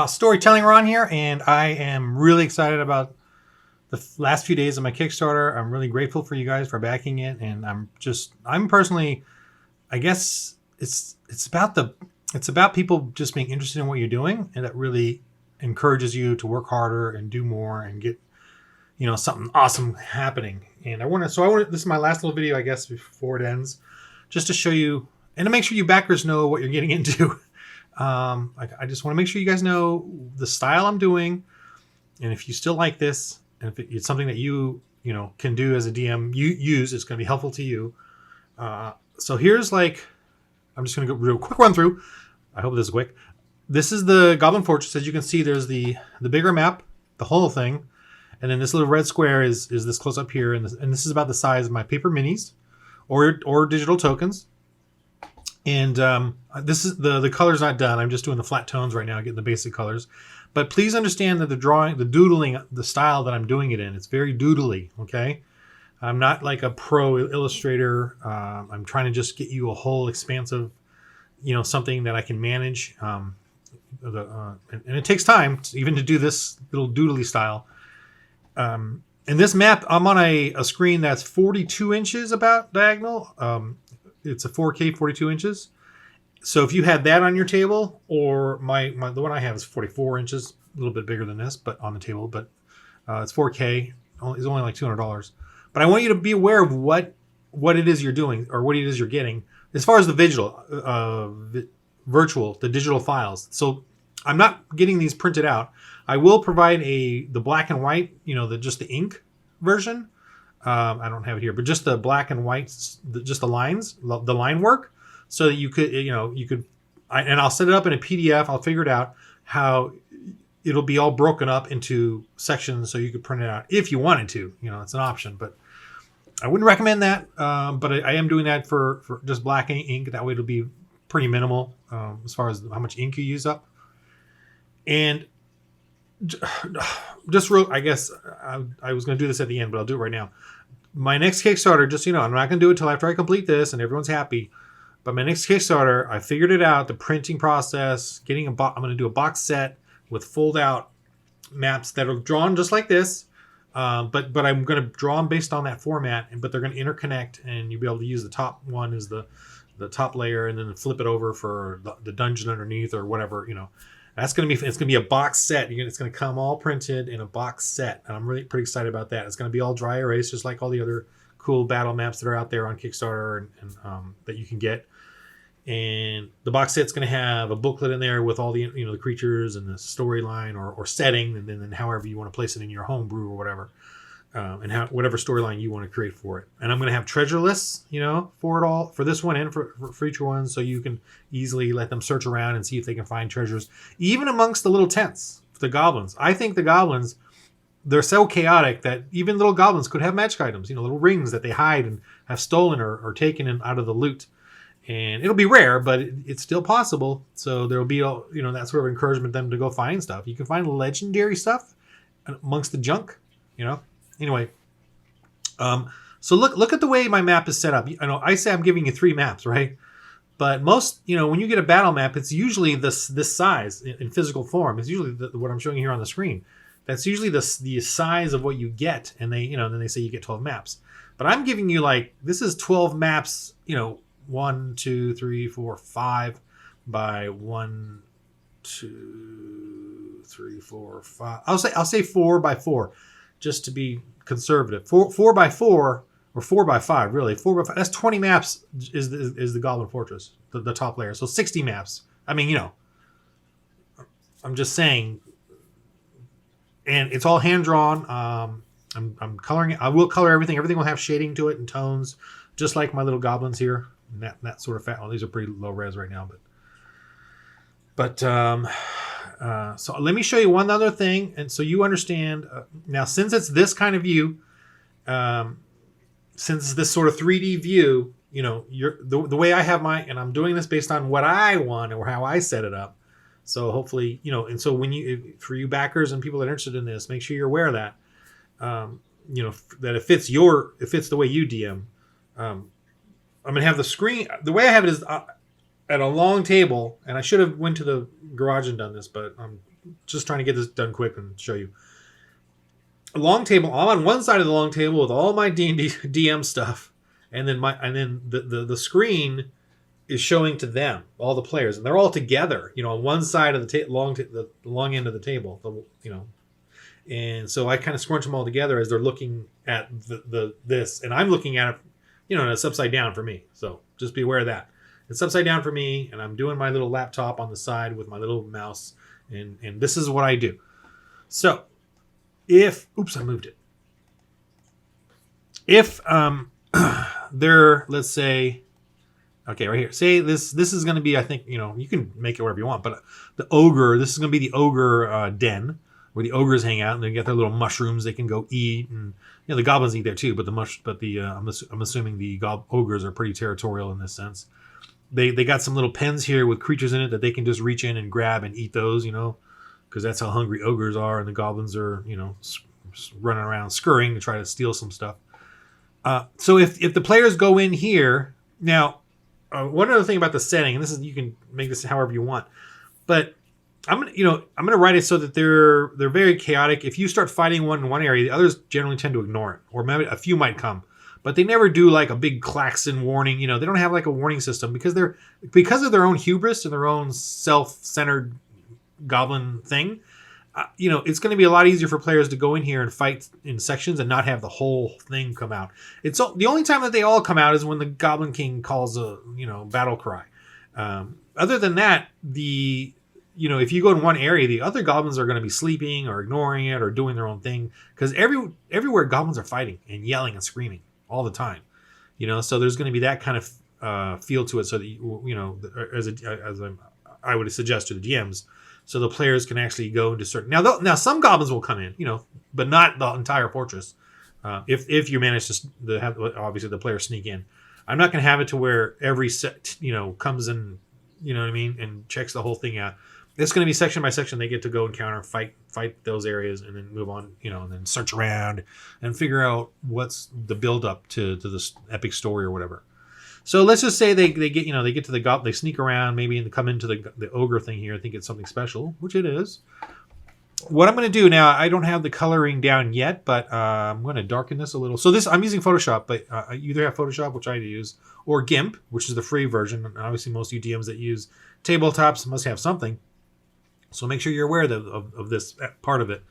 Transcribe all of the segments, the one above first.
Storytelling Ron here, and I am really excited about the last few days of my Kickstarter. I'm really grateful for you guys for backing it, and I'm personally, I guess it's about people just being interested in what you're doing, and that really encourages you to work harder and do more and get something awesome happening. And this is my last little video, I guess, before it ends, just to show you and to make sure you backers know what you're getting into. I just want to make sure you guys know the style I'm doing, and if you still like this, and if it's something that you can do as a DM, it's going to be helpful to you. So here's I'm just going to go real quick run through. I hope this is quick. This is the Goblin Fortress. As you can see, there's the bigger map, the whole thing, and then this little red square is this close up here, and this is about the size of my paper minis, or digital tokens. And this is the color's not done. I'm just doing the flat tones right now, getting the basic colors. But please understand that the doodling, the style that I'm doing it in, it's very doodly. Okay, I'm not like a pro illustrator. I'm trying to just get you a whole expansive, something that I can manage. And it takes time even to do this little doodly style. In this map, I'm on a screen that's 42 inches about diagonal. It's a 4K 42 inches. So if you had that on your table, or the one I have is 44 inches, a little bit bigger than this, but on the table, but it's 4K. It's only like $200. But I want you to be aware of what it is you're doing, or what it is you're getting as far as the the digital files. So I'm not getting these printed out. I will provide the black and white, just the ink version. I don't have it here, but just the black and white, just the lines, the line work, so that you could, I'll set it up in a PDF. I'll figure it out how it'll be all broken up into sections, so you could print it out if you wanted to. It's an option, but I wouldn't recommend that. But I am doing that for just black ink. That way it'll be pretty minimal as far as how much ink you use up. And just real, I guess I was going to do this at the end, but I'll do it right now. My next Kickstarter, just I'm not going to do it till after I complete this and everyone's happy. But my next Kickstarter, I figured it out, the printing process, I'm going to do a box set with fold out maps that are drawn just like this. But I'm going to draw them based on that format, but they're going to interconnect, and you'll be able to use the top one as the top layer, and then flip it over for the dungeon underneath or whatever, It's going to be a box set. It's going to come all printed in a box set, and I'm really pretty excited about that. It's going to be all dry erase, just like all the other cool battle maps that are out there on Kickstarter and that you can get. And the box set's going to have a booklet in there with all the the creatures and the storyline or setting, and then however you want to place it in your homebrew or whatever, and whatever storyline you want to create for it. And I'm going to have treasure lists, for it all, for this one and for future ones, so you can easily let them search around and see if they can find treasures, even amongst the little tents. The goblins, I think the goblins, they're so chaotic that even little goblins could have magic items, little rings that they hide and have stolen or taken out of the loot. And it'll be rare, but it's still possible. So there'll be that sort of encouragement them to go find stuff. You can find legendary stuff amongst the junk, Anyway, so look at the way my map is set up. I say I'm giving you 3 maps, right? But most, when you get a battle map, it's usually this size in physical form. It's usually what I'm showing here on the screen. That's usually the size of what you get, and then they say you get 12 maps. But I'm giving you this is 12 maps, 1, 2, 3, 4, 5 by 1, 2, 3, 4, 5. I'll say 4 by 4. Just to be conservative, 4 by 4 or 4 by 5, really 4 by 5. That's 20 maps. Is the Goblin Fortress, the top layer? So 60 maps. I mean, I'm just saying, and it's all hand drawn. I'm coloring it. I will color everything. Everything will have shading to it and tones, just like my little goblins here. And that sort of these are pretty low res right now, but. So let me show you one other thing, and so you understand. Now, since it's this kind of view, since it's this sort of 3D view, the way I have and I'm doing this based on what I want or how I set it up. So hopefully, and so for you backers and people that are interested in this, make sure you're aware of that. That it fits the way you DM. I'm gonna have the screen. The way I have it is at a long table, and I should have went to the garage and done this, but I'm just trying to get this done quick and show you. A long table. I'm on one side of the long table with all my D&D DM stuff, and then the screen is showing to them all the players, and they're all together, on one side of the the long end of the table, and so I kind of scrunch them all together as they're looking at this, and I'm looking at it, and it's upside down for me. So just be aware of that. It's upside down for me, and I'm doing my little laptop on the side with my little mouse, and this is what I do. So I moved it. If let's say, okay, right here. Say this is going to be, I think, you can make it wherever you want, but this is going to be the ogre den where the ogres hang out, and they get their little mushrooms they can go eat, and the goblins eat there too. But I'm assuming the ogres are pretty territorial in this sense. They got some little pens here with creatures in it that they can just reach in and grab and eat those, because that's how hungry ogres are, and the goblins are, running around scurrying to try to steal some stuff. So if the players go in here now. One other thing about the setting, and this is, you can make this however you want, but I'm gonna write it so that they're very chaotic. If you start fighting one in one area, the others generally tend to ignore it, or maybe a few might come, but they never do like a big klaxon warning. They don't have like a warning system because of their own hubris and their own self-centered goblin thing. It's going to be a lot easier for players to go in here and fight in sections and not have the whole thing come out. It's the only time that they all come out is when the Goblin King calls a battle cry. Other than that, if you go in one area, the other goblins are going to be sleeping or ignoring it or doing their own thing, because everywhere goblins are fighting and yelling and screaming all the time. So there's going to be that kind of feel to it. So that I would suggest to the DMs. So the players can actually go into certain... Now some goblins will come in, but not the entire fortress. If you manage to have, obviously, the players sneak in. I'm not going to have it to where every set, comes in, what I mean, and checks the whole thing out. It's going to be section by section. They get to go encounter, fight those areas, and then move on, and then search around and figure out what's the build up to this epic story or whatever. So let's just say they get they get to the goblin, they sneak around maybe and come into the ogre thing here. I think it's something special, which it is. What I'm going to do now, I don't have the coloring down yet, but I'm going to darken this a little. So I'm using Photoshop, but you either have Photoshop, which I use, or GIMP, which is the free version. And obviously, most UDMs that use tabletops must have something. So make sure you're aware of this part of it.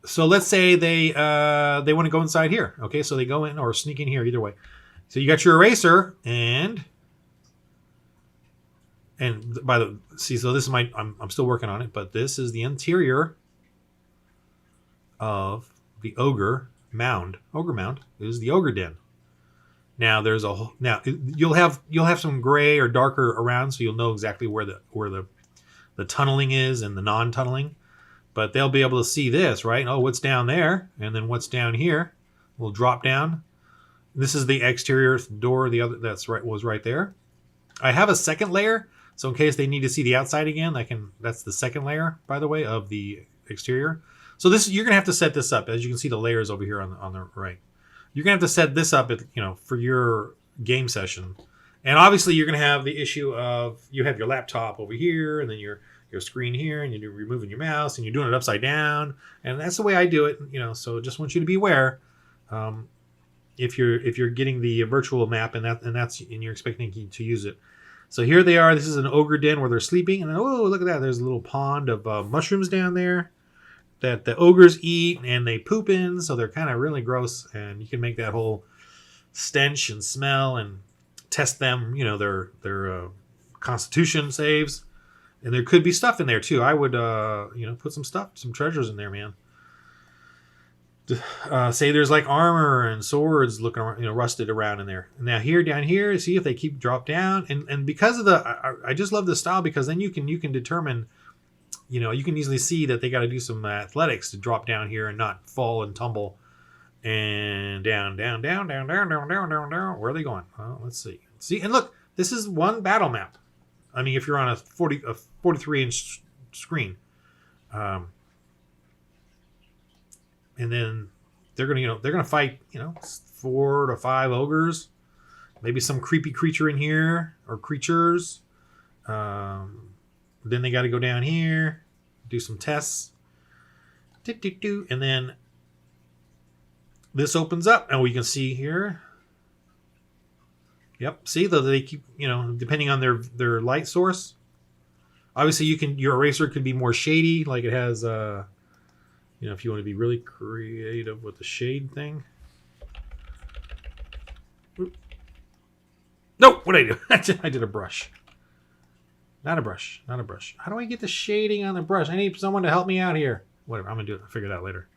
So let's say they want to go inside here. Okay, so they go in or sneak in here, either way. So you got your eraser so this is I'm still working on it, but this is the interior of the ogre mound. Ogre mound is the ogre den. Now you'll have some gray or darker around, so you'll know exactly where the tunneling is and the non-tunneling. But they'll be able to see this, right? Oh, what's down there? And then what's down here? We'll drop down. This is the exterior door. The other was right there. I have a second layer, so in case they need to see the outside again, that's the second layer, by the way, of the exterior. So you're gonna have to set this up. As you can see, the layers over here on the right. You're gonna have to set this up, for your game session. And obviously, you're gonna have the issue of you have your laptop over here, and then your screen here, and you're removing your mouse and you're doing it upside down, and that's the way I do it. So just want you to be aware, if you're getting the virtual map and you're expecting to use it. So here they are. This is an ogre den where they're sleeping, and oh, look at that! There's a little pond of mushrooms down there that the ogres eat and they poop in, so they're kind of really gross, and you can make that whole stench and smell and test them. Their constitution saves. And there could be stuff in there too. I would, put some treasures in there, man. Say there's like armor and swords looking, rusted around in there. Now down here, see if they keep drop down. And because of I just love this style, because then you can determine, you can easily see that they got to do some athletics to drop down here and not fall and tumble. And down. Where are they going? Well, let's see. See, and look, this is one battle map. I mean, if you're on a 43-inch screen, and then they're gonna fight 4 to 5 ogres, Maybe some creepy creature in here or creatures. Then they got to go down here, do some tests. And then this opens up, and we can see here. Yep. See, though they keep, depending on their light source. Obviously, your eraser could be more shady, like it has. If you want to be really creative with the shade thing. Oop. No, what did I do? I did a brush. Not a brush. How do I get the shading on the brush? I need someone to help me out here. Whatever, I'm gonna do it. I'll figure it out later.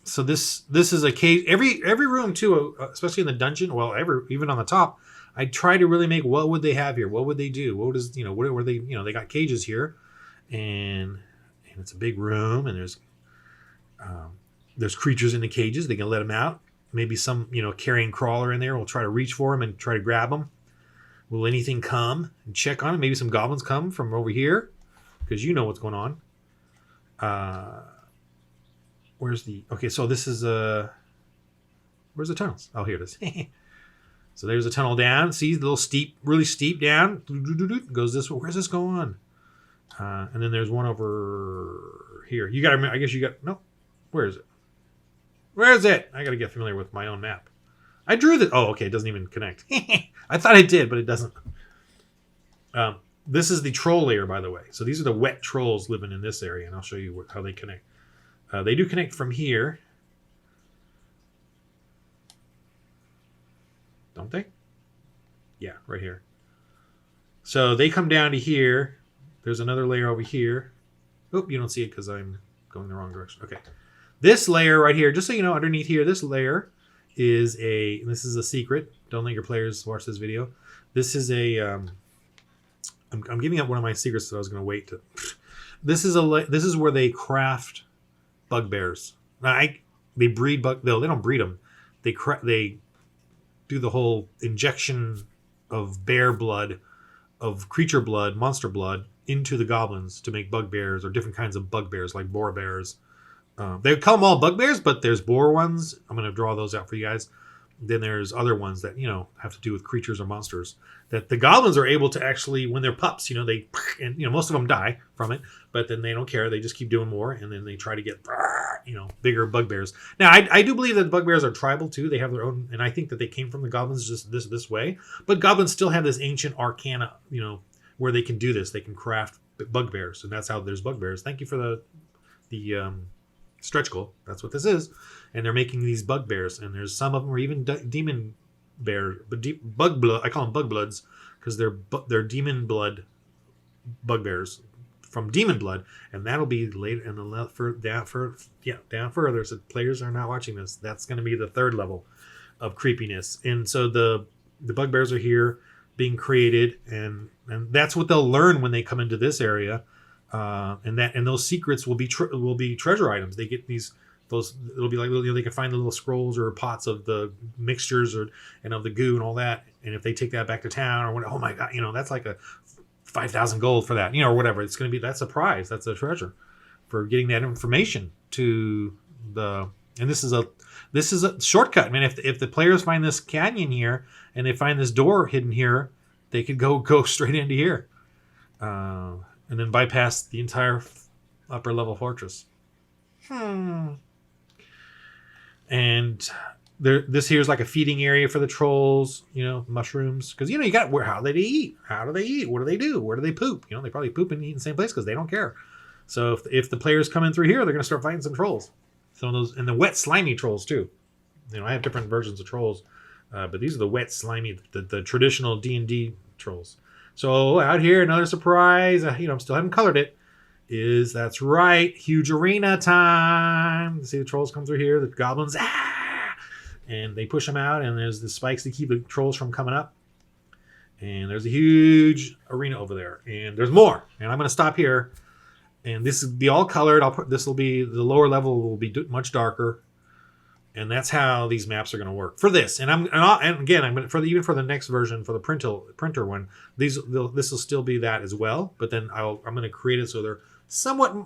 So this is a cave. Every room too, especially in the dungeon. Well, even on the top, I try to really make what would they have here? What would they do? What is what were they? They got cages here, and it's a big room, and there's creatures in the cages. They can let them out. Maybe some carrying crawler in there will try to reach for them and try to grab them. Will anything come and check on it? Maybe some goblins come from over here, because you know what's going on. Where's the... Okay, so this is... Where's the tunnels? Oh, here it is. So there's a tunnel down. See, the little steep, really steep down. Goes this way. Where's this going? And then there's one over here. You got to... I guess you got... No. Where is it? Where is it? I got to get familiar with my own map. I drew the... Oh, okay. It doesn't even connect. I thought it did, but it doesn't. This is the troll layer, by the way. So these are the wet trolls living in this area, and I'll show you how they connect. They do connect from here. Don't they? Yeah, right here. So they come down to here. There's another layer over here. Oop, you don't see it because I'm going the wrong direction. Okay. This layer right here, just so you know, underneath here, this layer is this is a secret. Don't let your players watch this video. This is I'm giving up one of my secrets that I was going to wait to. This is where they craft bugbears. They breed no, they don't breed them. They do the whole injection of bear blood, of creature blood, monster blood into the goblins to make bugbears or different kinds of bugbears like boar bears. They call them all bugbears, but there's boar ones. I'm going to draw those out for you guys. Then there's other ones that, have to do with creatures or monsters that the goblins are able to actually, when they're pups, most of them die from it, but then they don't care. They just keep doing more. And then they try to get, bigger bugbears. Now, I do believe that bugbears are tribal too. They have their own, and I think that they came from the goblins just this way, but goblins still have this ancient arcana, where they can do this. They can craft bugbears, and that's how there's bugbears. Thank you for the stretch goal. That's what this is. And they're making these bugbears, and there's some of them are even demon bear, but bug blood. I call them bug bloods because they're demon blood bugbears from demon blood, and that'll be later in the down further. So players are not watching this. That's going to be the third level of creepiness, and so the bugbears are here being created, and that's what they'll learn when they come into this area. And those secrets will be treasure items. They get it'll be like they can find the little scrolls or pots of the mixtures and of the goo and all that. And if they take that back to town or oh my god, that's like a 5,000 gold for that, or whatever. It's going to be that's a prize. That's a treasure for getting that information to the. And this is a shortcut. I mean, if the players find this canyon here and they find this door hidden here, they could go straight into here. And then bypass the entire upper level fortress. And this here is like a feeding area for the trolls, mushrooms. Because, you got how do they eat? How do they eat? What do they do? Where do they poop? They probably poop and eat in the same place because they don't care. So if the players come in through here, they're going to start fighting some trolls. Some of those, and the wet, slimy trolls too. I have different versions of trolls. But these are the wet, slimy, the traditional D&D trolls. So out here, another surprise, I'm still haven't colored it, that's right, huge arena time. See the trolls come through here, the goblins, and they push them out, and there's the spikes to keep the trolls from coming up. And there's a huge arena over there, and there's more. And I'm going to stop here, and this will be all colored. This will be, the lower level will be much darker. And that's how these maps are going to work for this. And again, I'm going to, even for the next version, for the printer one, this will still be that as well. But then I'm going to create it so they're somewhat,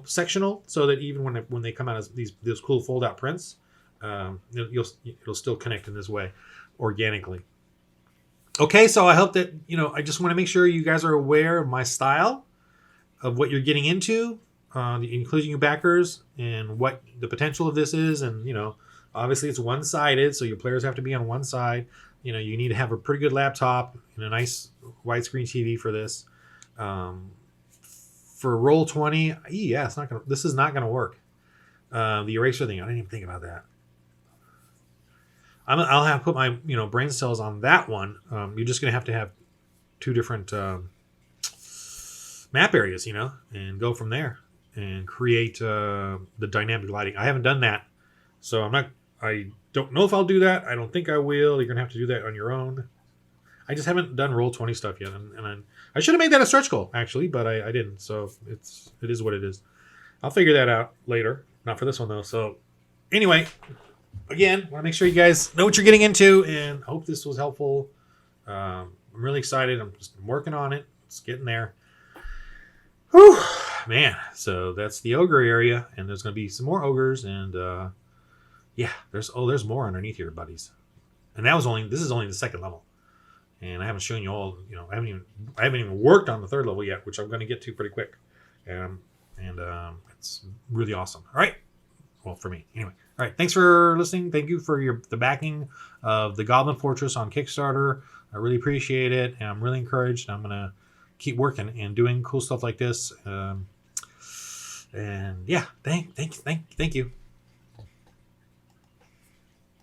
sectional, so that even when they come out as these cool fold out prints, it'll still connect in this way. organically. Okay, so I hope that, I just want to make sure you guys are aware of my style, of what you're getting into, including you backers, and what the potential of this is. And, obviously it's one-sided, so your players have to be on one side. You need to have a pretty good laptop and a nice widescreen TV for this. For Roll20, yeah, this is not gonna work. The eraser thing, I didn't even think about that. I'll have to put my brain cells on that one. You're just gonna have to have two different map areas, and go from there and create the dynamic lighting. I haven't done that, so I don't know if I'll do that. I don't think I will. You're gonna have to do that on your own. I just haven't done Roll20 stuff yet, and I should have made that a stretch goal actually, but I didn't. So it is what it is. I'll figure that out later. Not for this one though. So anyway, again, want to make sure you guys know what you're getting into, and hope this was helpful. I'm really excited. I'm just working on it. It's getting there. Whew, man. So that's the ogre area, and there's going to be some more ogres, and yeah, there's more underneath here, buddies. And this is only the second level, and I haven't shown you all. I haven't even worked on the third level yet, which I'm going to get to pretty quick. And it's really awesome. All right. Well, for me anyway. All right. Thanks for listening. Thank you for the backing of the Goblin Fortress on Kickstarter. I really appreciate it, and I'm really encouraged. I'm gonna keep working and doing cool stuff like this. And yeah, thank you.